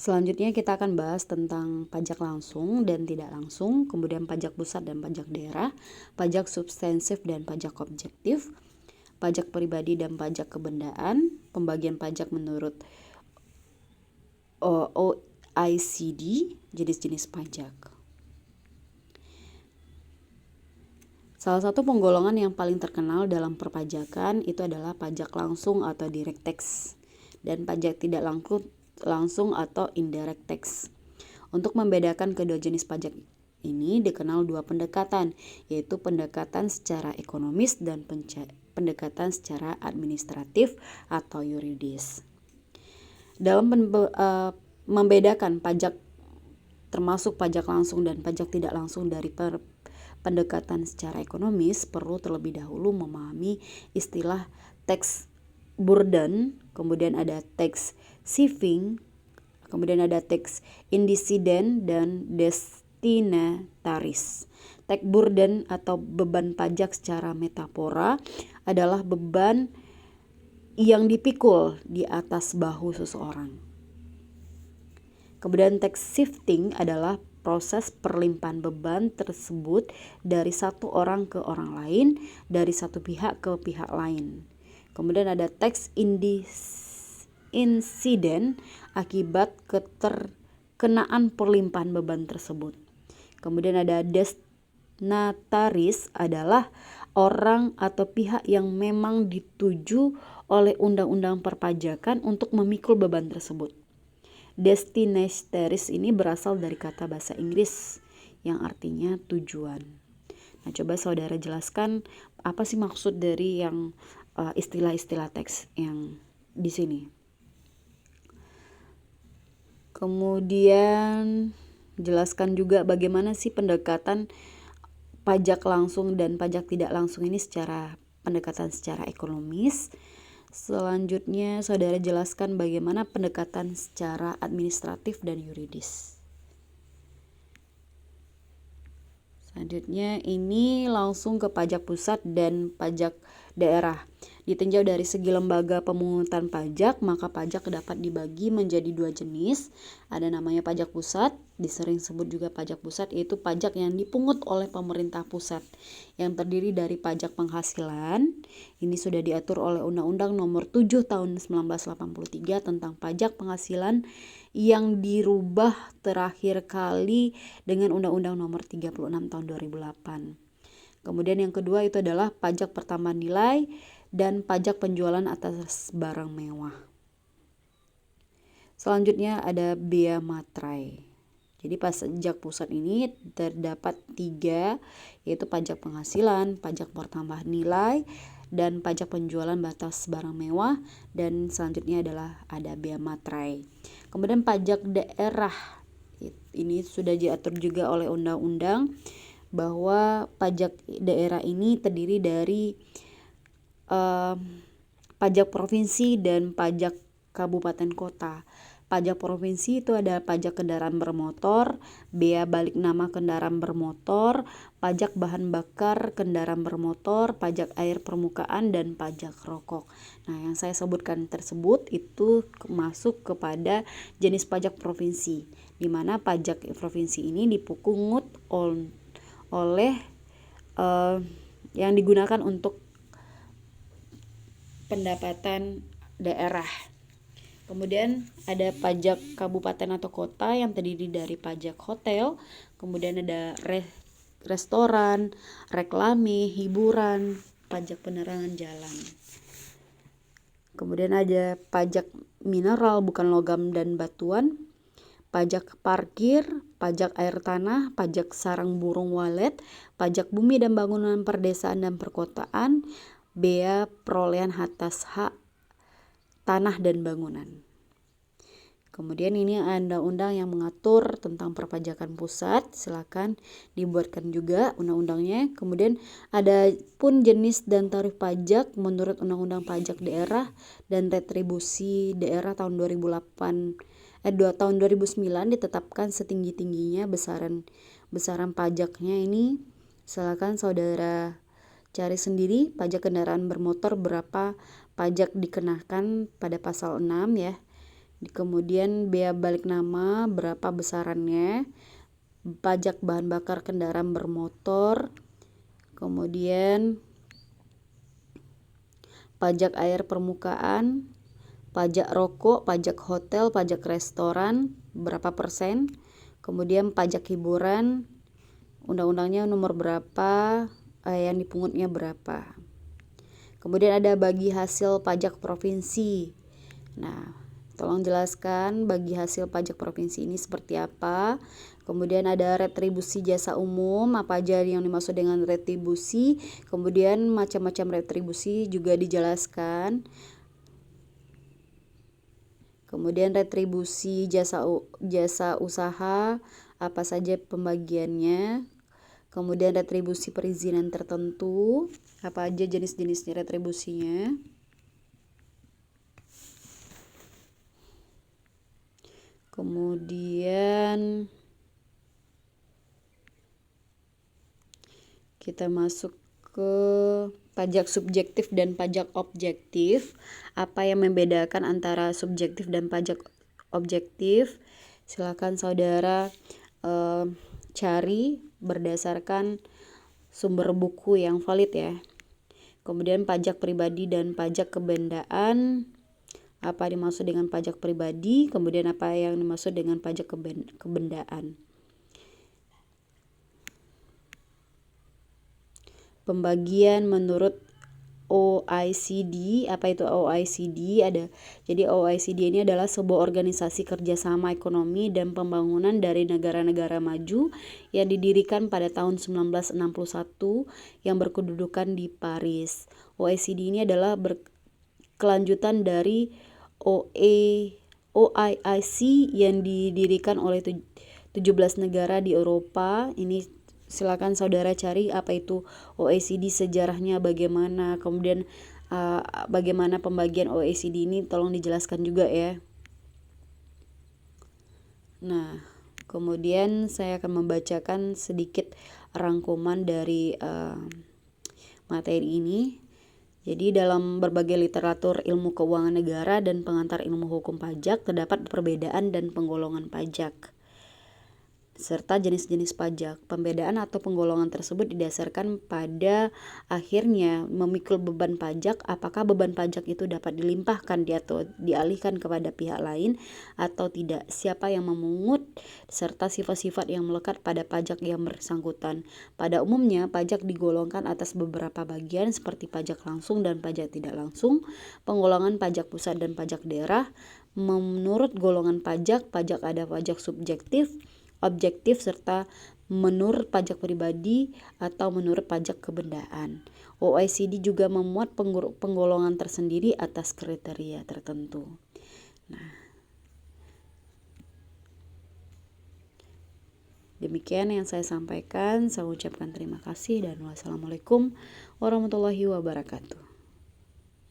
Selanjutnya kita akan bahas tentang pajak langsung dan tidak langsung, kemudian pajak pusat dan pajak daerah, pajak substansif dan pajak objektif, pajak pribadi dan pajak kebendaan, pembagian pajak menurut OECD, jenis-jenis pajak. Salah satu penggolongan yang paling terkenal dalam perpajakan itu adalah pajak langsung atau direct tax dan pajak tidak langsung atau indirect tax. Untuk membedakan kedua jenis pajak ini dikenal dua pendekatan, yaitu pendekatan secara ekonomis dan pendekatan secara administratif atau yuridis. Dalam membedakan pajak termasuk pajak langsung dan pajak tidak langsung dari pendekatan secara ekonomis, perlu terlebih dahulu memahami istilah tax burden, kemudian ada tax saving, kemudian ada tax incident dan destinataris. Tax burden atau beban pajak secara metafora adalah beban yang dipikul di atas bahu seseorang. Kemudian tax shifting adalah proses perlimpahan beban tersebut dari satu orang ke orang lain, dari satu pihak ke pihak lain. Kemudian ada tax incident akibat keterkenaan perlimpahan beban tersebut. Kemudian ada destinataris adalah orang atau pihak yang memang dituju oleh undang-undang perpajakan untuk memikul beban tersebut. Destinataris ini berasal dari kata bahasa Inggris yang artinya tujuan. Nah, coba saudara jelaskan apa sih maksud dari yang istilah-istilah teks yang di sini. Kemudian jelaskan juga bagaimana sih pendekatan pajak langsung dan pajak tidak langsung ini secara pendekatan secara ekonomis. Selanjutnya, saudara jelaskan bagaimana pendekatan secara administratif dan yuridis. Selanjutnya, ini langsung ke pajak pusat dan pajak daerah. Ditinjau dari segi lembaga pemungutan pajak, maka pajak dapat dibagi menjadi dua jenis. Ada namanya pajak pusat, disering sebut juga pajak pusat, yaitu pajak yang dipungut oleh pemerintah pusat, yang terdiri dari pajak penghasilan. Ini sudah diatur oleh Undang-Undang Nomor 7 Tahun 1983 tentang pajak penghasilan yang dirubah terakhir kali dengan Undang-Undang Nomor 36 Tahun 2008. Kemudian yang kedua itu adalah pajak pertambahan nilai dan pajak penjualan atas barang mewah. Selanjutnya ada bea materai. Jadi pajak pusat ini terdapat 3, yaitu pajak penghasilan, pajak pertambahan nilai, dan pajak penjualan batas barang mewah. Dan selanjutnya adalah ada bea materai. Kemudian pajak daerah, ini sudah diatur juga oleh undang-undang bahwa pajak daerah ini terdiri dari pajak provinsi dan pajak kabupaten kota. Pajak provinsi itu ada pajak kendaraan bermotor, bea balik nama kendaraan bermotor, pajak bahan bakar kendaraan bermotor, pajak air permukaan, dan pajak rokok. Nah, yang saya sebutkan tersebut itu masuk kepada jenis pajak provinsi, di mana pajak provinsi ini dipungut oleh yang digunakan untuk pendapatan daerah. Kemudian ada pajak kabupaten atau kota yang terdiri dari pajak hotel, kemudian ada restoran, reklame, hiburan, pajak penerangan jalan. Kemudian ada pajak mineral bukan logam dan batuan, pajak parkir, pajak air tanah, pajak sarang burung walet, pajak bumi dan bangunan perdesaan dan perkotaan, bea perolehan atas hak tanah dan bangunan. Kemudian ini ada undang yang mengatur tentang perpajakan pusat, silakan dibuatkan juga undang-undangnya. Kemudian ada pun jenis dan tarif pajak menurut Undang-Undang Pajak Daerah dan Retribusi Daerah tahun 2009 ditetapkan setinggi-tingginya besaran pajaknya ini. Silakan saudara cari sendiri pajak kendaraan bermotor berapa pajak dikenakan pada pasal 6 ya. Kemudian bea balik nama berapa besarannya, pajak bahan bakar kendaraan bermotor, kemudian pajak air permukaan, pajak rokok, pajak hotel, pajak restoran berapa persen, kemudian pajak hiburan, undang-undangnya nomor berapa, yang dipungutnya berapa. Kemudian ada bagi hasil pajak provinsi. Nah, tolong jelaskan bagi hasil pajak provinsi ini seperti apa. Kemudian ada retribusi jasa umum, apa aja yang dimaksud dengan retribusi. Kemudian macam-macam retribusi juga dijelaskan. Kemudian retribusi jasa usaha, apa saja pembagiannya. Kemudian retribusi perizinan tertentu, apa aja jenis-jenisnya retribusinya. Kemudian kita masuk ke pajak subjektif dan pajak objektif. Apa yang membedakan antara subjektif dan pajak objektif? Silakan saudara cari berdasarkan sumber buku yang valid ya. Kemudian pajak pribadi dan pajak kebendaan. Apa dimaksud dengan pajak pribadi, kemudian apa yang dimaksud dengan pajak kebendaan. Pembagian menurut OECD. Apa itu OECD? Jadi OECD ini adalah sebuah organisasi kerjasama ekonomi dan pembangunan dari negara-negara maju yang didirikan pada tahun 1961 yang berkedudukan di Paris. OECD ini adalah kelanjutan dari OIC yang didirikan oleh 17 negara di Eropa. Ini silakan saudara cari apa itu OECD, sejarahnya bagaimana, kemudian bagaimana pembagian OECD ini tolong dijelaskan juga ya. Nah, kemudian saya akan membacakan sedikit rangkuman dari materi ini. Jadi dalam berbagai literatur ilmu keuangan negara dan pengantar ilmu hukum pajak terdapat perbedaan dan penggolongan pajak serta jenis-jenis pajak. Pembedaan atau penggolongan tersebut didasarkan pada akhirnya memikul beban pajak, apakah beban pajak itu dapat dilimpahkan atau dialihkan kepada pihak lain atau tidak, siapa yang memungut, serta sifat-sifat yang melekat pada pajak yang bersangkutan. Pada umumnya, pajak digolongkan atas beberapa bagian seperti pajak langsung dan pajak tidak langsung, penggolongan pajak pusat dan pajak daerah. Menurut golongan pajak ada pajak subjektif, objektif, serta menurut pajak pribadi atau menurut pajak kebendaan. OECD juga memuat penggolongan tersendiri atas kriteria tertentu. Nah, demikian yang saya sampaikan. Saya ucapkan terima kasih dan wassalamualaikum warahmatullahi wabarakatuh.